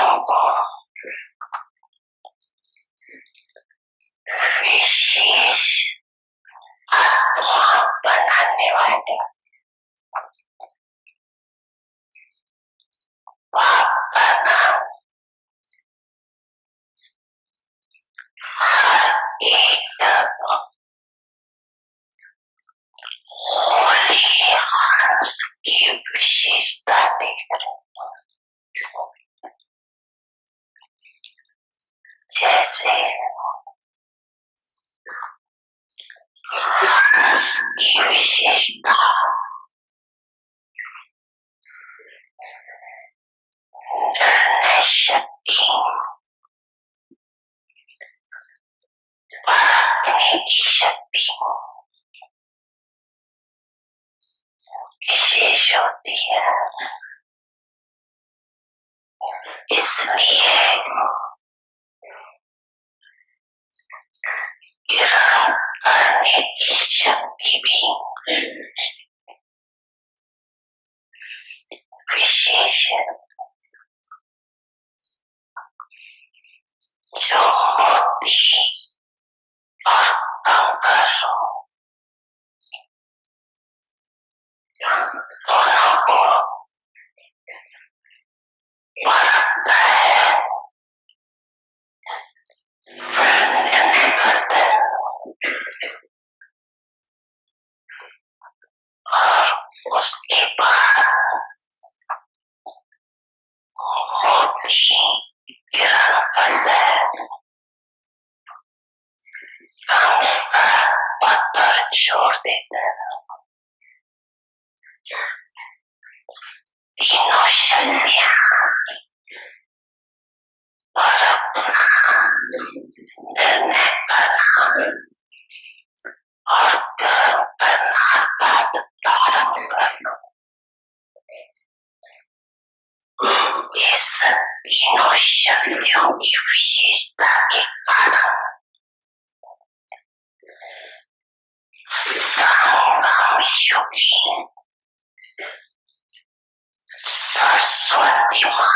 को विशेष आत्मा बनाने वाले बाप का नाम हर एक होली हंस की विशेषता देख रहे हैं। जैसे हंस की विशेषता निर्णय शक्ति, परखने की शक्ति विशेष होती है। इसलिए ग्रहण करने की शक्ति भी विशेष है। जो मोती और कंकर दोनों को परखता है, निर्णय करता है और उसके बाद मोती ग्रहण करता है, कंकर पत्थर छोड़ देता है। तीनों शक्तियां परखना, निर्णय करना और ग्रहण करना अर्थात धारण करना, इस तीनों शक्तियों की विशेषता के कारण संगम युगी सरस्वती माँ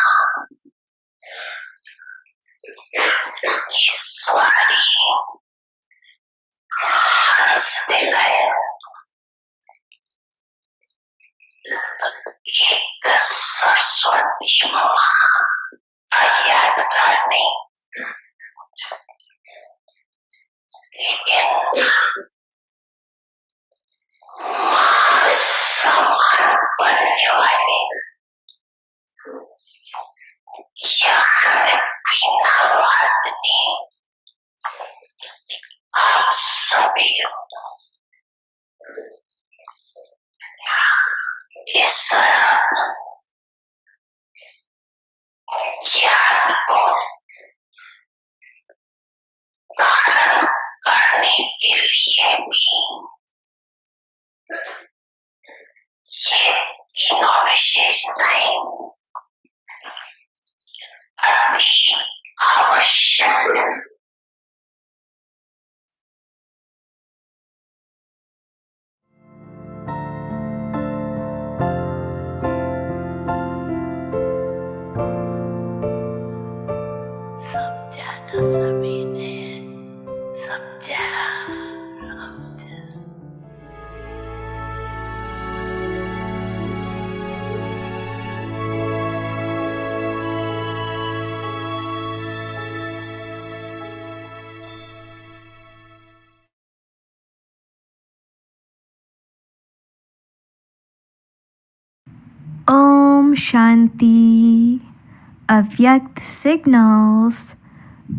ईश्वरी हंस दे गए। एक सरस्वती माँ का याद करने, लेकिन माँ समान बनने वाले बिना आप सभी इस ज्ञान को धारण करने के लिए भी ये तीनों विशेषताएं अति आवश्यक है। सभी ने समझा Om Shanti. Avyakt signals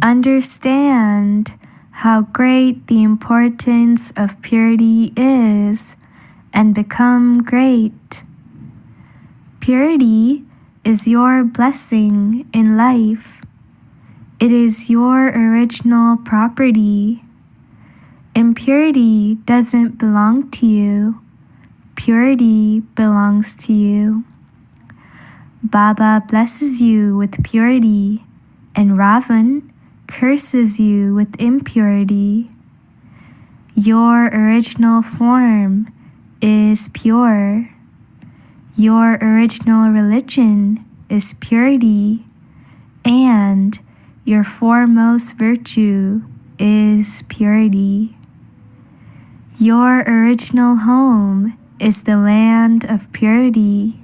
understand how great the importance of purity is and become great. Purity is your blessing in life. It is your original property. Impurity doesn't belong to you. Purity belongs to you. Baba blesses you with purity, and Ravan curses you with impurity. Your original form is pure. Your original religion is purity. and your foremost virtue is purity. Your original home is the land of purity.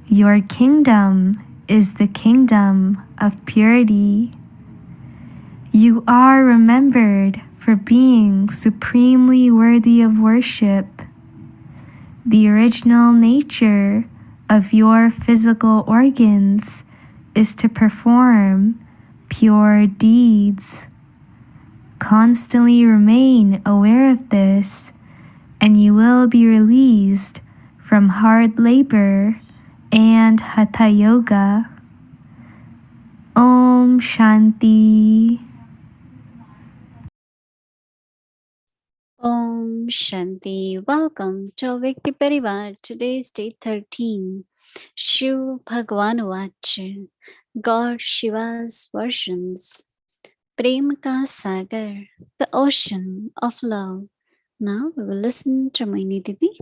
Your kingdom is the kingdom of purity. You are remembered for being supremely worthy of worship. The original nature of your physical organs is to perform pure deeds. Constantly remain aware of this, and you will be released from hard labor and Hatha Yoga. Om Shanti. Om Shanti. Welcome to Vyakti Parivar. Today is day 13. Shiv Bhagwan Vach. God Shiva's versions. Prem Ka Sagar, the ocean of love. Now we will listen to Mohini Didi.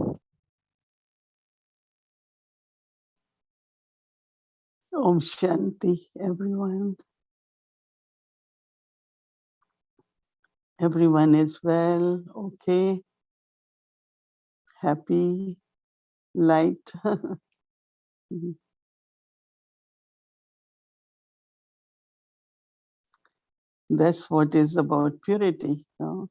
Om Shanti, everyone. Everyone is well, okay, happy, light. That's what is about purity. No?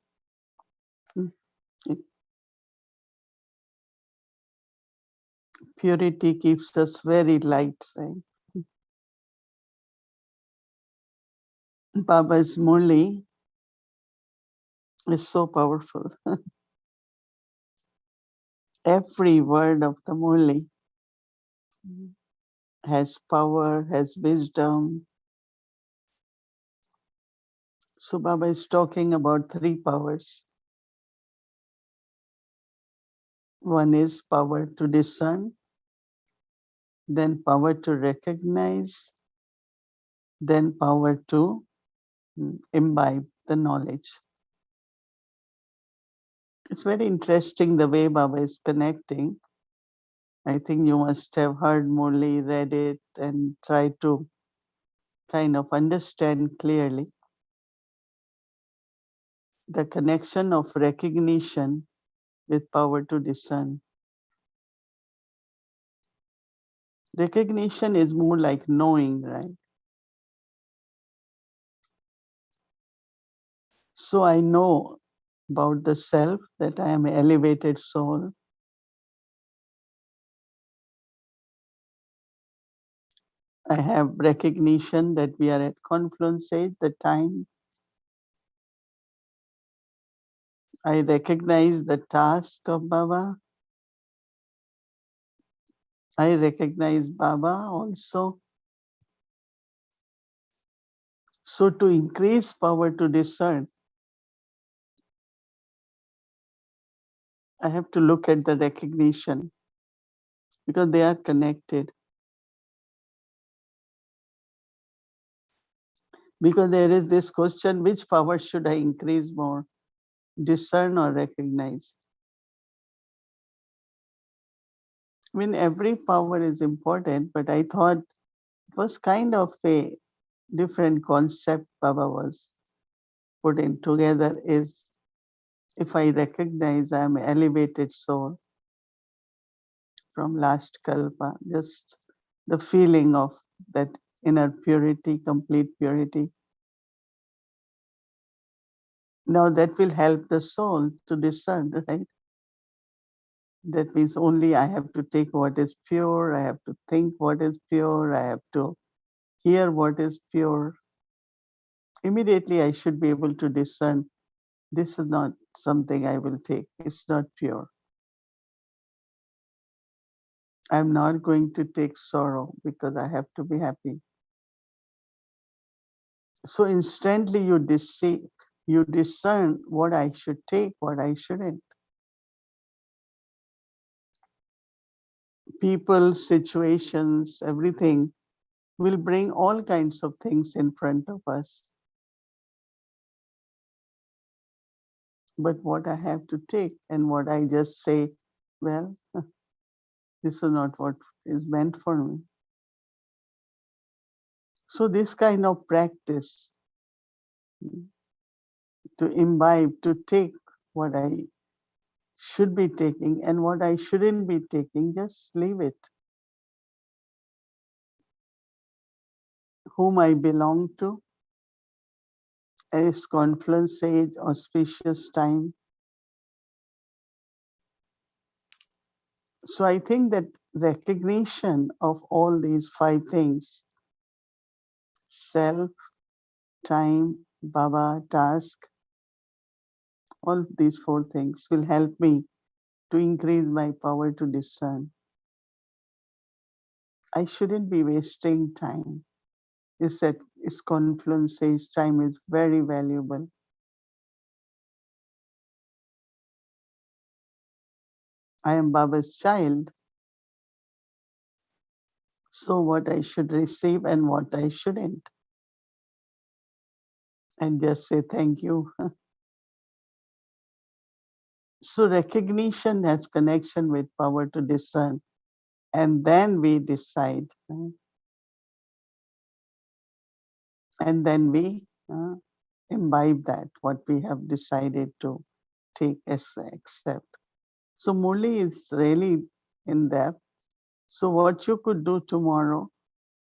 Purity keeps us very light, right? Baba's Murli is so powerful. Every word of the Murli has power, has wisdom. So Baba is talking about three powers. One is power to discern, then power to recognize, then power to imbibe the knowledge. It's very interesting the way Baba is connecting. I think you must have heard Murli, read it, and try to kind of understand clearly the connection of recognition with power to discern. Recognition is more like knowing, right? So I know about the self, that I am an elevated soul. I have recognition that we are at confluence age, the time. I recognize the task of Baba. I recognize Baba also. So to increase power to discern, I have to look at the recognition because they are connected. Because there is this question, which power should I increase more? Discern or recognize? I mean, every power is important, but I thought it was kind of a different concept Baba was putting together is if I recognize I am an elevated soul from last kalpa, just the feeling of that inner purity, complete purity. Now that will help the soul to discern, right? That means only I have to take what is pure, I have to think what is pure, I have to hear what is pure. Immediately I should be able to discern this is not something I will take, it's not pure. I'm not going to take sorrow because I have to be happy. So instantly you discern what I should take, what I shouldn't. People, situations, everything will bring all kinds of things in front of us. But what I have to take and what I just say, well, this is not what is meant for me. So this kind of practice to imbibe, to take what I should be taking and what I shouldn't be taking, just leave it. Whom I belong to, is confluence age, auspicious time. So I think that recognition of all these five things, self, time, Baba, task, all these four things will help me to increase my power to discern. I shouldn't be wasting time. Is that is confluence age time is very valuable. I am Baba's child, so what I should receive and what I shouldn't. And just say thank you. So recognition has connection with power to discern. And then we decide. Right? And then we imbibe that, what we have decided to take as accept. So Murli is really in depth. So what you could do tomorrow,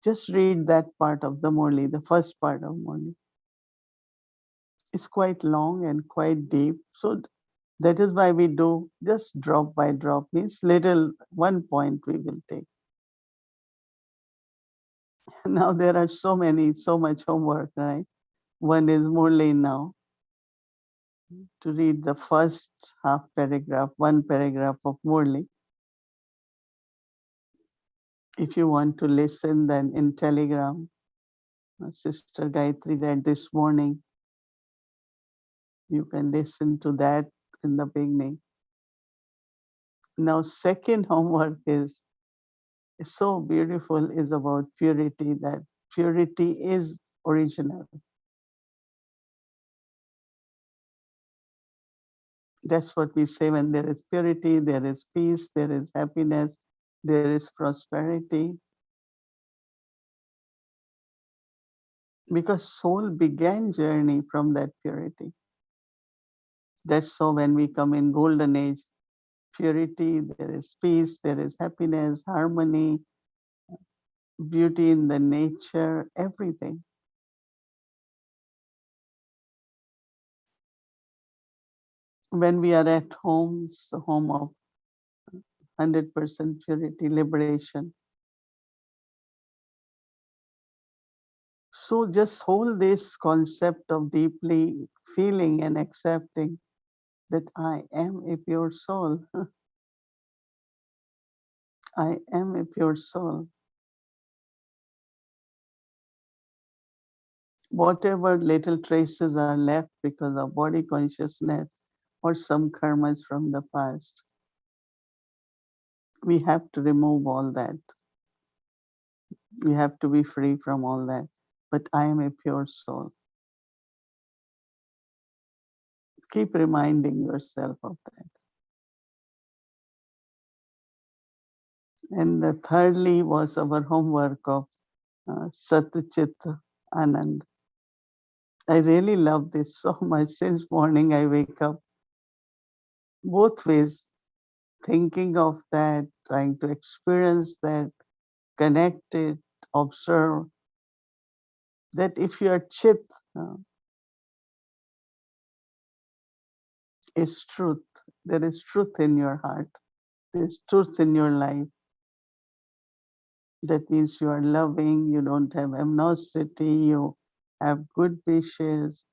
just read that part of the Murli, the first part of Murli. It's quite long and quite deep. So that is why we do just drop by drop, means little one point we will take. Now there are so much homework, right? One is Murli now, to read the first half paragraph, one paragraph of Murli. If you want to listen, then in Telegram, Sister Gayatri read this morning. You can listen to that in the beginning. Now, second homework is so beautiful, is about purity, that purity is original. That's what we say: when there is purity, there is peace, there is happiness, there is prosperity. Because soul began journey from that purity. That's so when we come in golden age, purity, there is peace, there is happiness, harmony, beauty in the nature, everything. When we are at home, it's the home of 100% purity, liberation. So just hold this concept of deeply feeling and accepting that I am a pure soul. I am a pure soul. Whatever little traces are left because of body consciousness or some karmas from the past, we have to remove all that. We have to be free from all that. But I am a pure soul. Keep reminding yourself of that. And thirdly was our homework of Sat Chit Anand. I really love this so much. Since morning I wake up both ways, thinking of that, trying to experience that, connect it, observe that if your chit is truth, there is truth in your heart, there is truth in your life. That means you are loving, you don't have animosity, you have good wishes,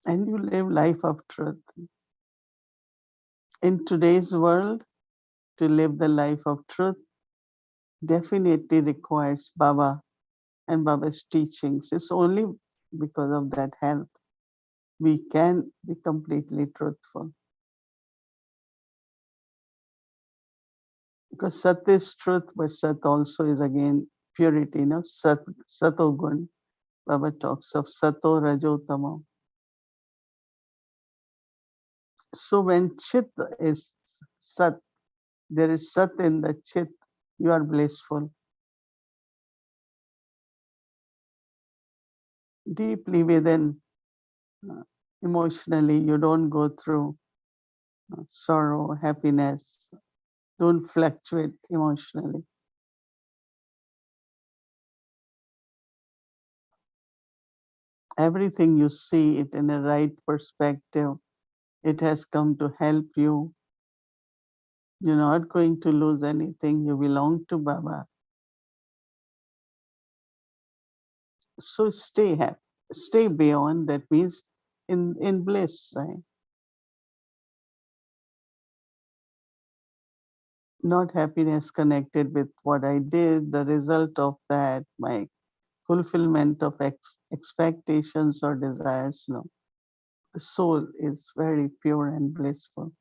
and you live life of truth. In today's world, to live the life of truth definitely requires Baba and Baba's teachings. It's only because of that help we can be completely truthful. Because Sat is truth, but Sat also is again purity, Satogun. Baba talks of Sato Rajo Tamo. So when Chit is Sat, there is Sat in the Chit, you are blissful. deeply within, uh, emotionally. You don't go through sorrow, happiness, don't fluctuate emotionally. Everything you see it in a right perspective. It has come to help you. You're not going to lose anything. You belong to Baba. So stay happy. Stay beyond. That means in bliss, right? Not happiness connected with what I did, the result of that, my fulfillment of expectations or desires. No. The soul is very pure and blissful.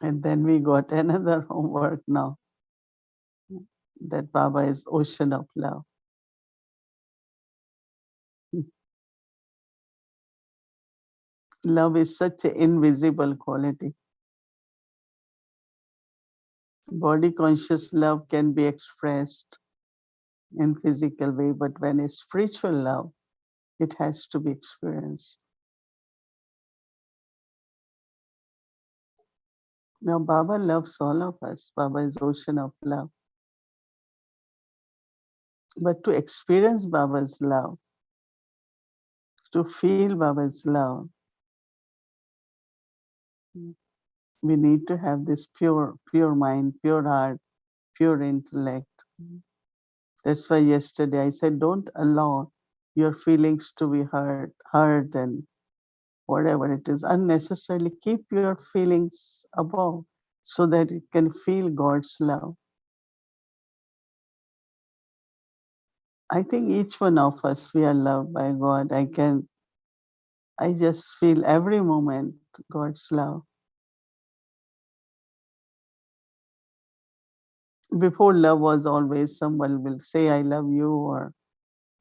And then we got another homework now, that Baba is ocean of love. Love is such an invisible quality. Body conscious love can be expressed in physical way, but when it's spiritual love, it has to be experienced. Now Baba loves all of us. Baba is ocean of love. But to experience Baba's love, to feel Baba's love, we need to have this pure mind, pure heart, pure intellect. That's why yesterday I said, don't allow your feelings to be hurt and whatever it is, unnecessarily. Keep your feelings above so that it can feel God's love. I think each one of us, we are loved by God. I just feel every moment God's love. Before, love was always someone will say, I love you, or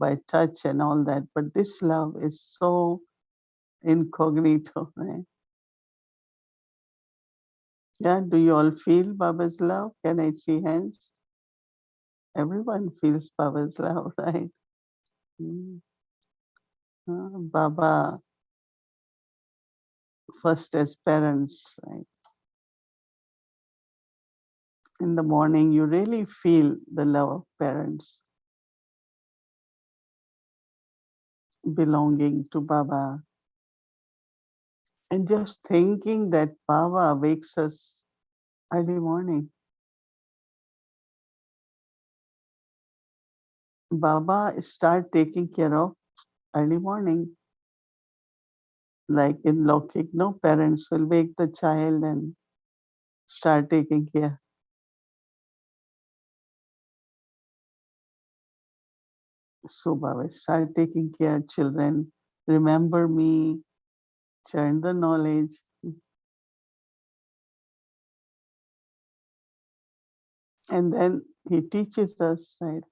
by touch and all that. But this love is so incognito, right? Yeah, do you all feel Baba's love? Can I see hands? Everyone feels Baba's love, right? Mm. Baba, first as parents, right? In the morning, you really feel the love of parents, belonging to Baba. And just thinking that Baba wakes us early morning. Baba start taking care of early morning. Like in Lokik, no parents will wake the child and start taking care. So Baba start taking care of children, remember me, churn the knowledge. And then he teaches us, right?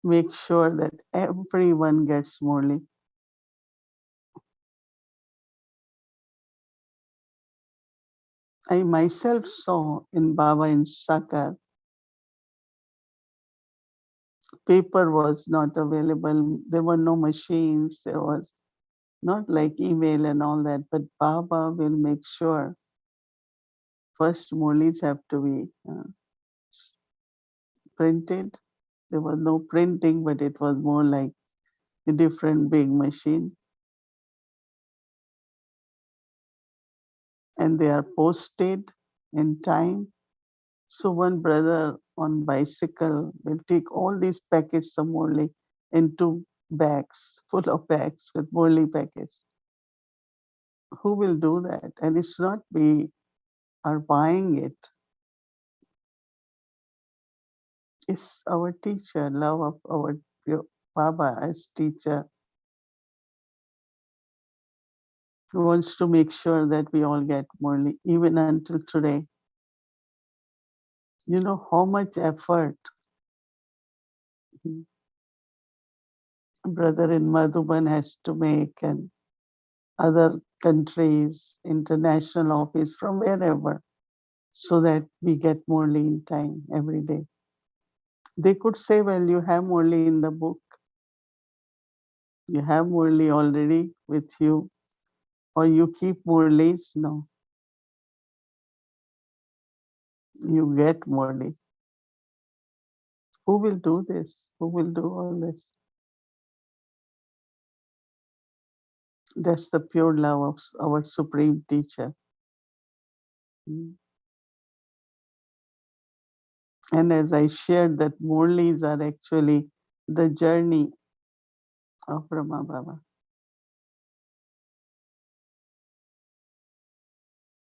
Make sure that everyone gets Murli. I myself saw in Baba in Sakar, paper was not available. There were no machines. There was not like email and all that, but Baba will make sure first Murlis have to be printed. There was no printing, but it was more like a different big machine. And they are posted in time. So one brother on bicycle will take all these packets of Murli into bags, full of bags with Murli packets. Who will do that? And it's not we are buying it. It's our teacher, love of our Baba as teacher, who wants to make sure that we all get Murli, even until today. You know how much effort brother in Madhuban has to make, and other countries, international office, from wherever, so that we get Murli in time every day. They could say, well, you have Murli in the book. You have Murli already with you, or you keep Murlis. No, you get Murli. Who will do this? Who will do all this? That's the pure love of our Supreme Teacher. Mm. And as I shared, that Murlis are actually the journey of Brahma Baba.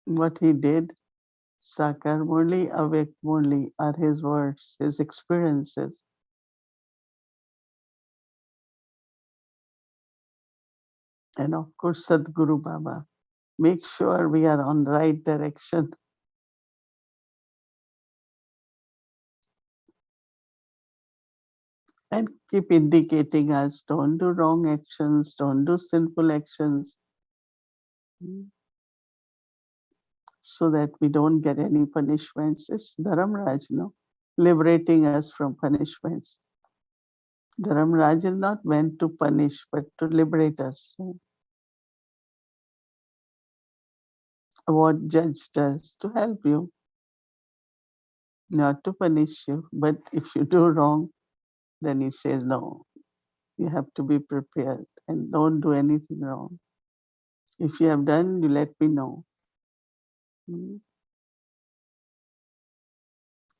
What he did, Sakar Murli, Avek Murli are his words, his experiences. And of course, Sadguru Baba. Make sure we are on right direction. And keep indicating us, don't do wrong actions, don't do sinful actions, so that we don't get any punishments. It's Dharamraj, no? Liberating us from punishments. Dharamraj is not meant to punish, but to liberate us. What judge does to help you, not to punish you. But if you do wrong, then he says, no, you have to be prepared and don't do anything wrong. If you have done, you let me know. Mm.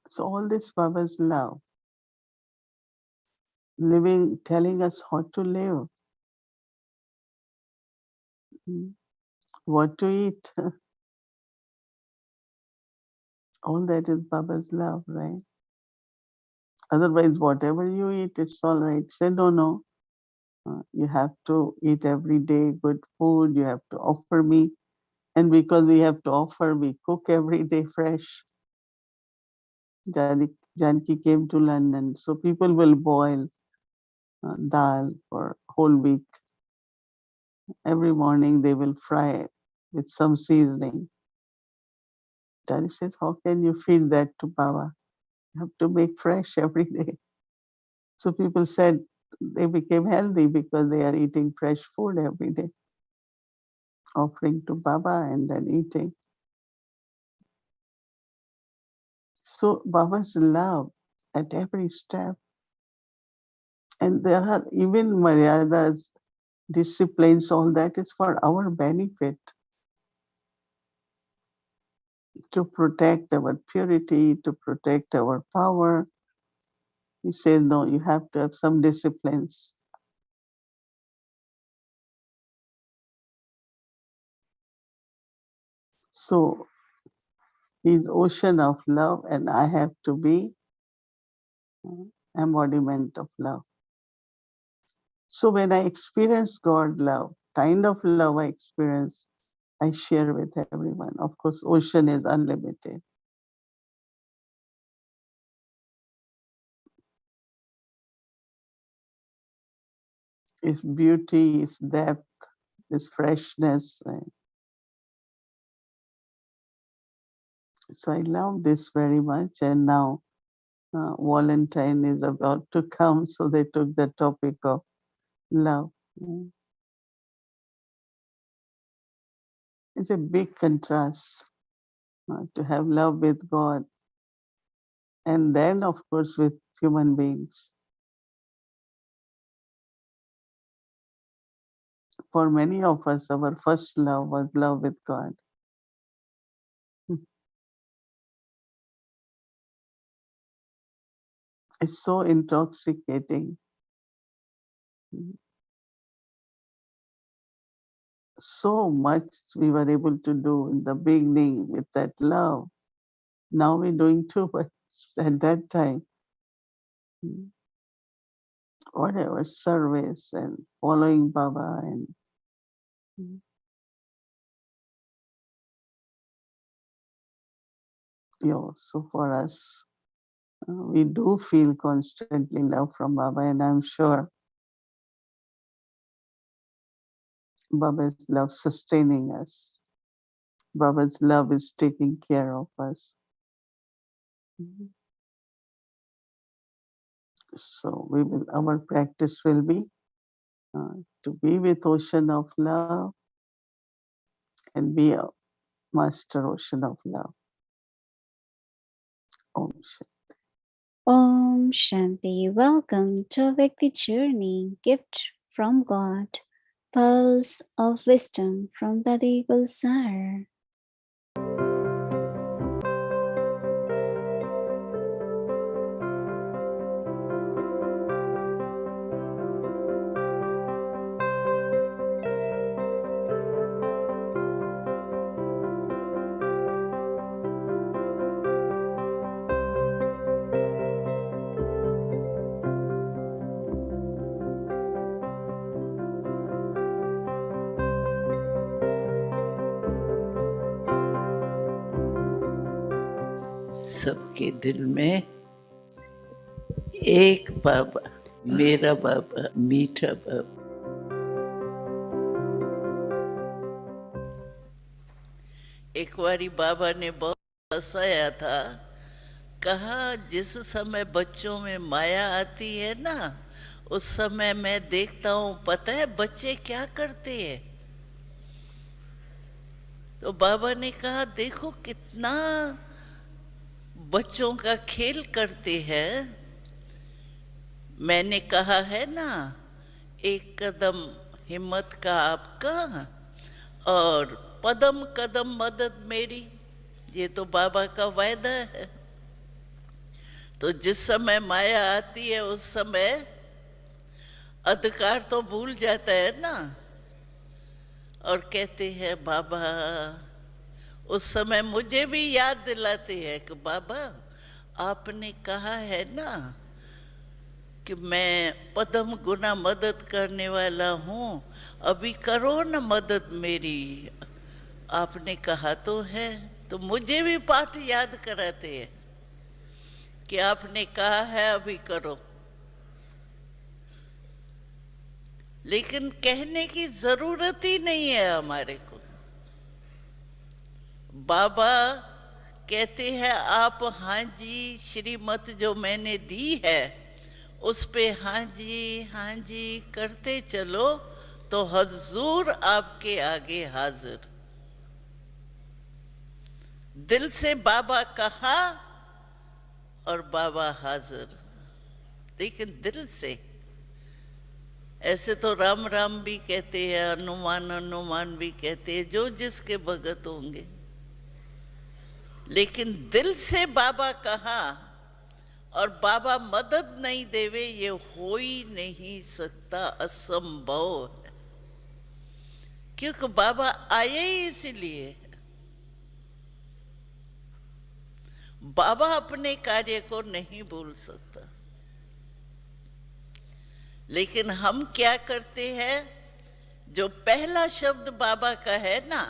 So all this Baba's love, living, telling us how to live, what to eat. All that is Baba's love, right? Otherwise, whatever you eat, it's all right. Say, no, no. You have to eat every day good food. You have to offer me. And because we have to offer, we cook every day fresh. Janki came to London. So people will boil dal for whole week. Every morning they will fry it with some seasoning. Daddy said, how can you feed that to Baba? You have to make fresh every day. So people said they became healthy because they are eating fresh food every day, offering to Baba and then eating. So Baba's love at every step. And there are even maryadas, disciplines, all that is for our benefit, to protect our purity, to protect our power. He says, no, you have to have some disciplines. So he's ocean of love and I have to be embodiment of love. So when I experience God love, kind of love I experience, I share with everyone. Of course, ocean is unlimited. Its beauty, its depth, its freshness. So I love this very much. And now Valentine is about to come, so they took the topic of love. It's a big contrast to have love with God and then, of course, with human beings. For many of us, our first love was love with God. It's so intoxicating. So much we were able to do in the beginning with that love. Now we're doing too much at that time. Whatever service and following Baba and so for us, we do feel constantly love from Baba, and I'm sure Baba's love sustaining us. Baba's love is taking care of us. So our practice will be to be with ocean of love and be a master ocean of love. Om Shanti. Om Shanti. Welcome to a Vyakti Journey, gift from God, pearls of wisdom from Dadi Gulsar. सबके दिल में एक बाबा, मेरा बाबा, मीठा बाबा। एक बारी बाबा ने बहुत हंसाया था, कहा जिस समय बच्चों में माया आती है ना, उस समय मैं देखता हूँ, पता है बच्चे क्या करते हैं? तो बाबा ने कहा देखो कितना बच्चों का खेल करते हैं। मैंने कहा है ना, एक कदम हिम्मत का आपका और पदम कदम मदद मेरी, ये तो बाबा का वायदा है। तो जिस समय माया आती है उस समय अधिकार तो भूल जाता है ना, और कहते हैं बाबा, उस समय मुझे भी याद दिलाते हैं कि बाबा आपने कहा है ना कि मैं पदम गुना मदद करने वाला हूँ, अभी करो ना मदद मेरी, आपने कहा तो है। तो मुझे भी पाठ याद कराते हैं कि आपने कहा है अभी करो, लेकिन कहने की जरूरत ही नहीं है हमारे को। बाबा कहते हैं आप हाँ जी श्रीमत जो मैंने दी है उस पे हाँ जी करते चलो, तो हजूर आपके आगे हाजिर। दिल से बाबा कहा और बाबा हाजिर, लेकिन दिल से। ऐसे तो राम राम भी कहते हैं, हनुमान हनुमान भी कहते हैं, जो जिसके भगत होंगे, लेकिन दिल से बाबा कहा और बाबा मदद नहीं देवे, ये हो ही नहीं सकता, असंभव है। क्योंकि बाबा आए ही इसीलिए। बाबा अपने कार्य को नहीं भूल सकता, लेकिन हम क्या करते हैं, जो पहला शब्द बाबा का है ना,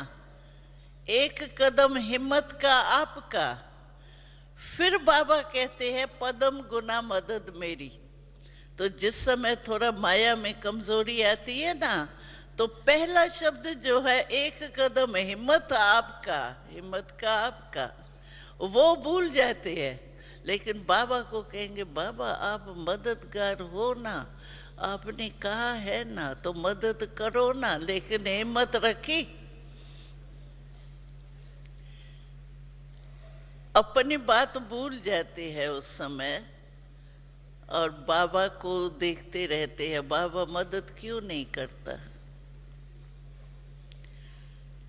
एक कदम हिम्मत का आपका, फिर बाबा कहते हैं पदम गुना मदद मेरी। तो जिस समय थोड़ा माया में कमजोरी आती है ना, तो पहला शब्द जो है एक कदम हिम्मत आपका, हिम्मत का आपका, वो भूल जाते हैं। लेकिन बाबा को कहेंगे बाबा आप मददगार हो ना, आपने कहा है ना, तो मदद करो ना, लेकिन हिम्मत रखी। अपनी बात भूल जाते हैं उस समय और बाबा को देखते रहते हैं, बाबा मदद क्यों नहीं करता।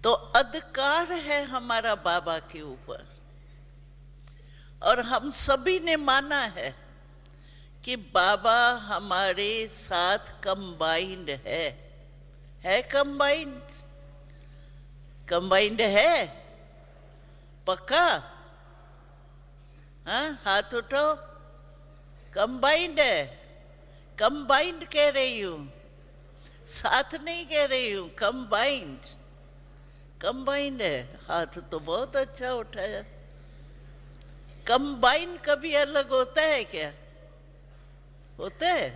तो अधिकार है हमारा बाबा के ऊपर, और हम सभी ने माना है कि बाबा हमारे साथ कंबाइंड है कंबाइंड, कंबाइंड है पक्का? हाँ हाथ उठाओ, कंबाइंड है। कंबाइंड कह रही हूं, साथ नहीं कह रही हूं, कंबाइंड, कंबाइंड है। हाथ तो बहुत अच्छा उठाया। कंबाइन कभी अलग होता है क्या? होता है?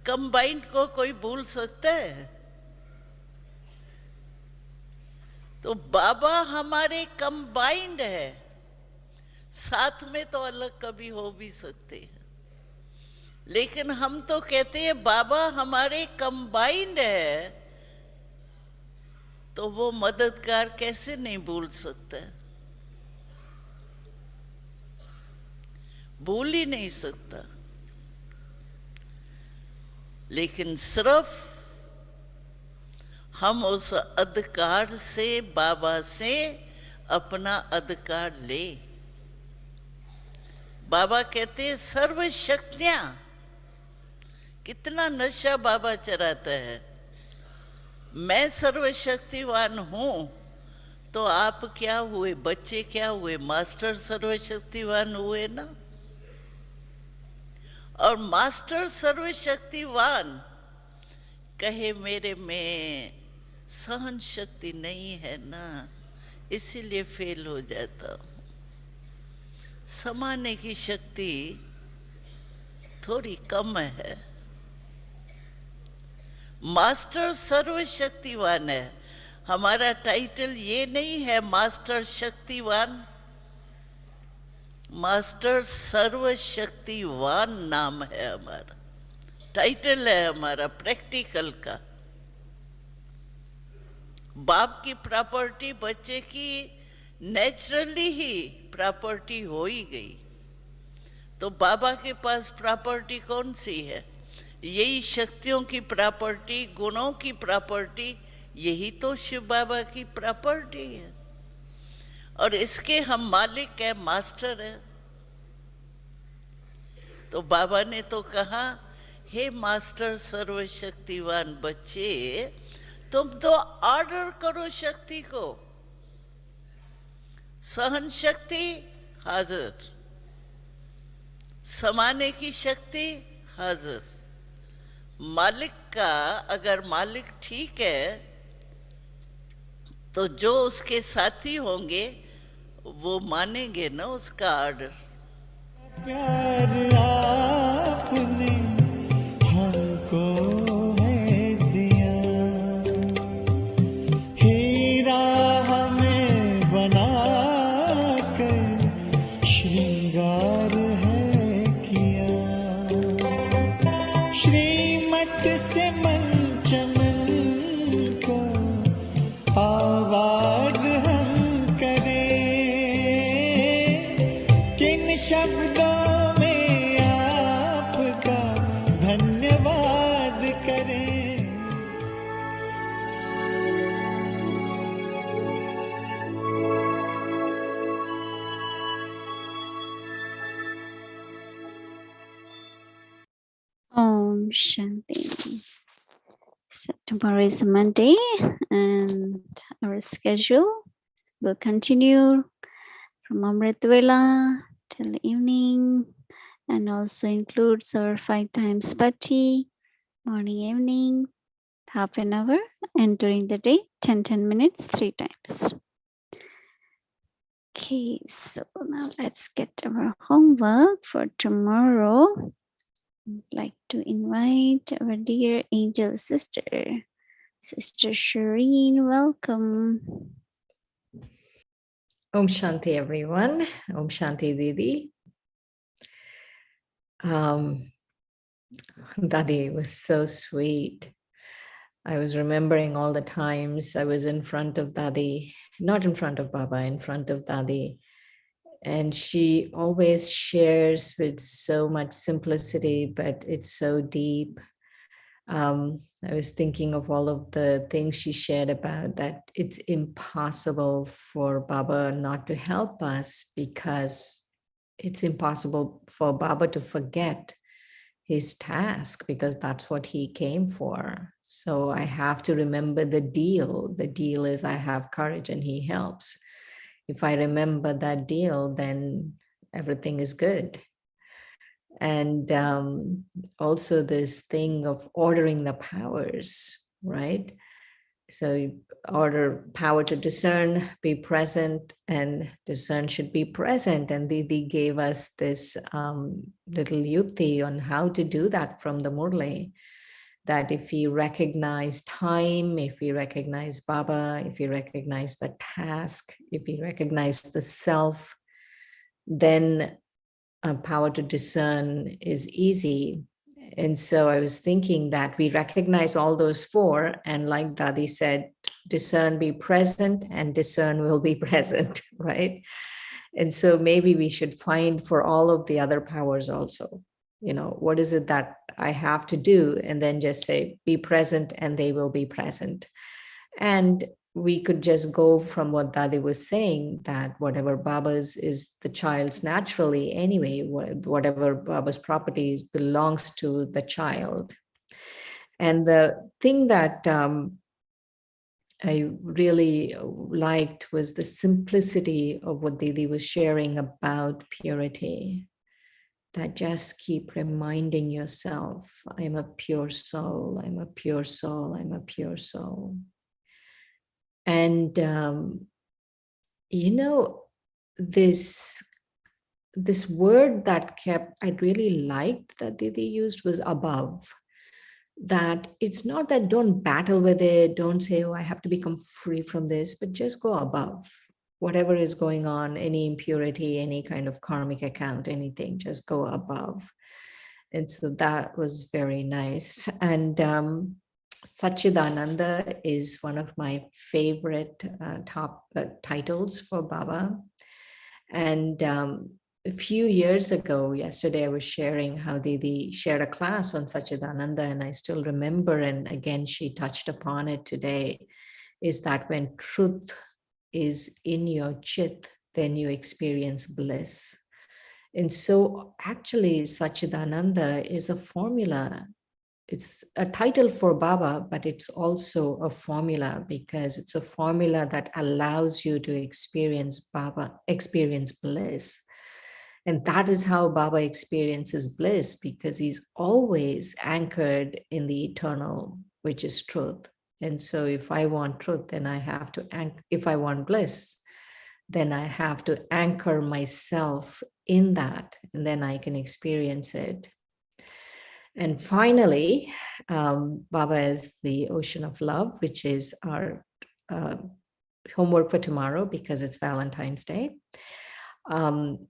कंबाइंड को कोई भूल सकता है? तो बाबा हमारे कंबाइंड है, साथ में तो अलग कभी हो भी सकते हैं, लेकिन हम तो कहते हैं बाबा हमारे कंबाइंड है, तो वो मददगार कैसे नहीं भूल सकता है? भूल ही नहीं सकता। लेकिन सिर्फ हम उस अधिकार से, बाबा से अपना अधिकार ले। बाबा कहते हैं सर्व शक्तियां, कितना नशा बाबा चराता है। मैं सर्वशक्तिवान हूं, तो आप क्या हुए? बच्चे क्या हुए? मास्टर सर्वशक्तिवान हुए ना। और मास्टर सर्वशक्तिवान कहे मेरे में सहन शक्ति नहीं है ना, इसीलिए फेल हो जाता हूं। समाने की शक्ति थोड़ी कम है। मास्टर सर्वशक्तिवान है। हमारा टाइटल ये नहीं है मास्टर शक्तिवान, मास्टर सर्वशक्तिवान नाम है हमारा, टाइटल है हमारा प्रैक्टिकल का। बाप की प्रॉपर्टी बच्चे की नेचुरली ही प्रॉपर्टी हो ही गई, तो बाबा के पास प्रॉपर्टी कौन सी है? यही शक्तियों की प्रॉपर्टी, गुणों की प्रॉपर्टी, यही तो शिव बाबा की प्रॉपर्टी है। और इसके हम मालिक है, मास्टर है। तो बाबा ने तो कहा, हे मास्टर सर्वशक्तिवान बच्चे, तुम तो ऑर्डर करो शक्ति को। सहन शक्ति हाजिर, समाने की शक्ति हाजिर। मालिक का अगर मालिक ठीक है, तो जो उसके साथी होंगे वो मानेंगे ना उसका ऑर्डर। प्यार आपने हमको है दिया, हीरा हमें बना कर श्रृंगार है किया। श्रीमत से मन चमन को आवाज हम करें, किन शब्दों में आपका धन्यवाद करें। Om Shanti. So tomorrow is Monday and our schedule will continue from Amrit Vela till evening, and also includes our 5 times patti, morning, evening, half an hour, and during the day 10 minutes 3 times. Okay, so now let's get our homework for tomorrow. I'd like to invite our dear angel sister, Sister Shireen. Welcome. Om Shanti, everyone. Om Shanti, Didi. Dadi was so sweet. I was remembering all the times I was in front of Dadi, not in front of Baba, in front of Dadi. And she always shares with so much simplicity, but it's so deep. I was thinking of all of the things she shared about that it's impossible for Baba not to help us, because it's impossible for Baba to forget his task, because that's what he came for. So I have to remember the deal. The deal is I have courage and he helps. If I remember that deal, then everything is good. And also this thing of ordering the powers, right? So order power to discern, be present, and discern should be present. And Didi gave us this little yukti on how to do that from the Murli, that if we recognize time, if we recognize Baba, if we recognize the task, if we recognize the self, then power to discern is easy. And so I was thinking that we recognize all those four, and like Dadi said, discern, be present, and discern will be present, right? And so maybe we should find for all of the other powers also, what is it that I have to do? And then just say, be present, and they will be present. And we could just go from what Dadi was saying, that whatever Baba's is the child's naturally anyway, whatever Baba's properties belongs to the child. And the thing that I really liked was the simplicity of what Didi was sharing about purity. That just keep reminding yourself, I'm a pure soul, I'm a pure soul, I'm a pure soul. And this word that I really liked that Didi used was above. That it's not that don't battle with it, don't say, oh, I have to become free from this, but just go above whatever is going on, any impurity, any kind of karmic account, anything, just go above. And so that was very nice. And Satchidananda is one of my favorite top titles for Baba. And a few years ago, yesterday, I was sharing how Didi shared a class on Satchidananda, and I still remember, and again, she touched upon it today, is that when truth is in your chit, then you experience bliss. And so actually, Satchidananda is a formula. It's a title for Baba, but it's also a formula, because it's a formula that allows you to experience bliss. And that is how Baba experiences bliss, because he's always anchored in the eternal, which is truth. And so if I want truth, then I have to if I want bliss, then I have to anchor myself in that, and then I can experience it. And finally, Baba is the ocean of love, which is our homework for tomorrow, because it's Valentine's Day,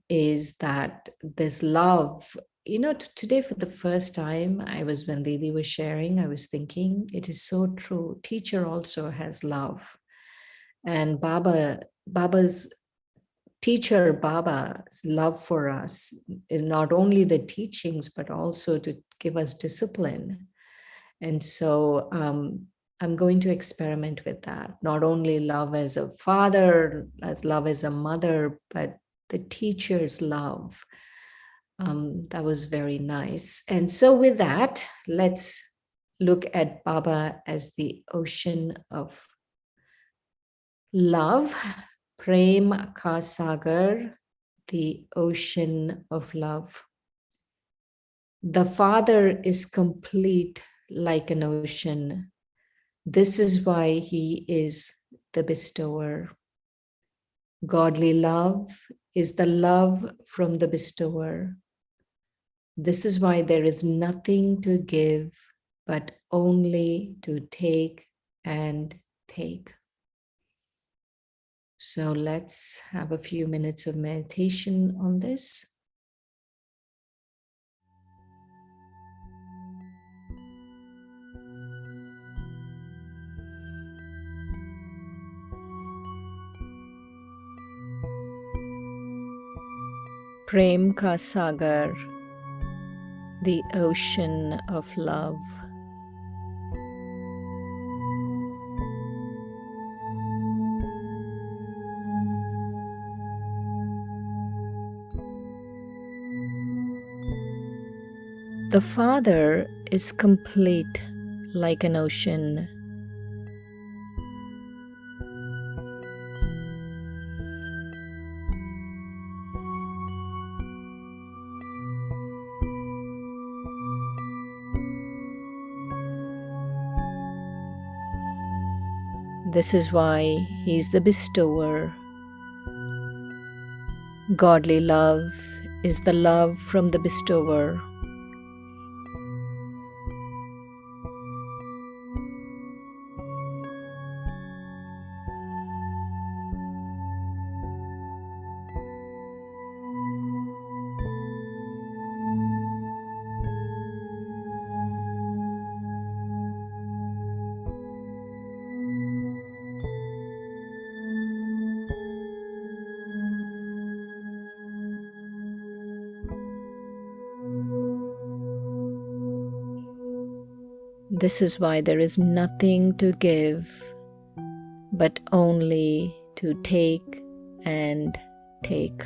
is that this love, today for the first time, when Didi was sharing, I was thinking, it is so true. Teacher also has love. And Baba's teacher, Baba's love for us is not only the teachings, but also to give us discipline. And so I'm going to experiment with that. Not only love as a father, as love as a mother, but the teacher's love. That was very nice. And so with that, let's look at Baba as the ocean of love. Prem Ka Sagar, the ocean of love. The Father is complete like an ocean. This is why he is the bestower. Godly love is the love from the bestower. This is why there is nothing to give, but only to take and take. So let's have a few minutes of meditation on this. Prem Ka Sagar, the ocean of love. The Father is complete like an ocean. This is why he is the bestower. Godly love is the love from the bestower. This is why there is nothing to give, but only to take and take.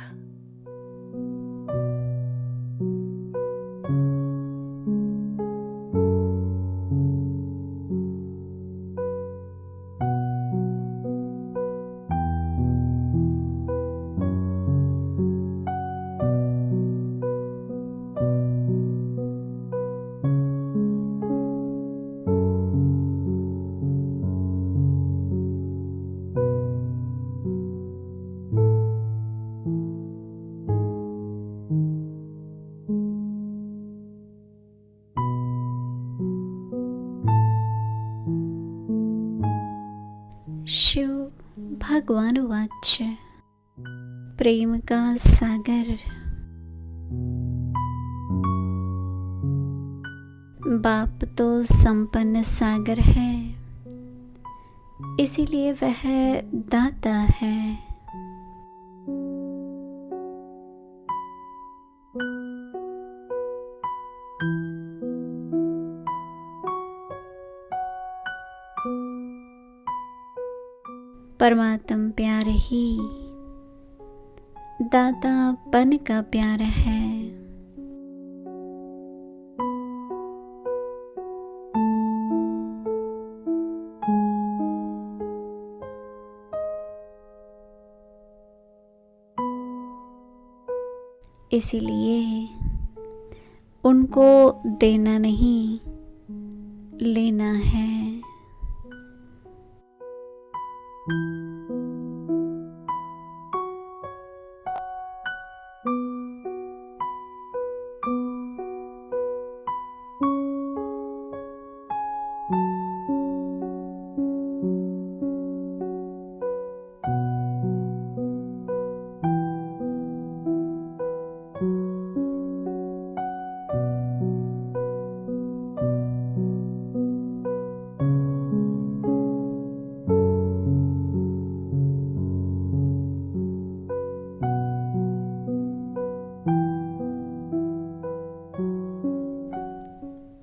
Shiv भगवान watch प्रेम का सागर बाप तो संपन्न सागर है, इसीलिए वह दाता है। परमात्म प्यार ही दातापन का प्यार है। इसीलिए उनको देना नहीं, लेना है।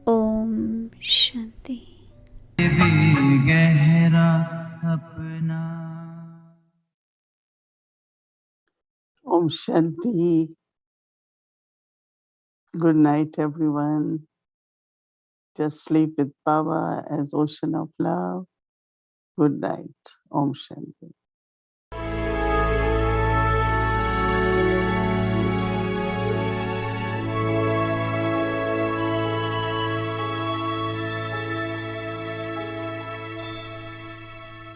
ओम शांति। गहरा अपना Om Shanti. Good night, everyone. Just sleep with Baba as ocean of love. Good night. Om Shanti.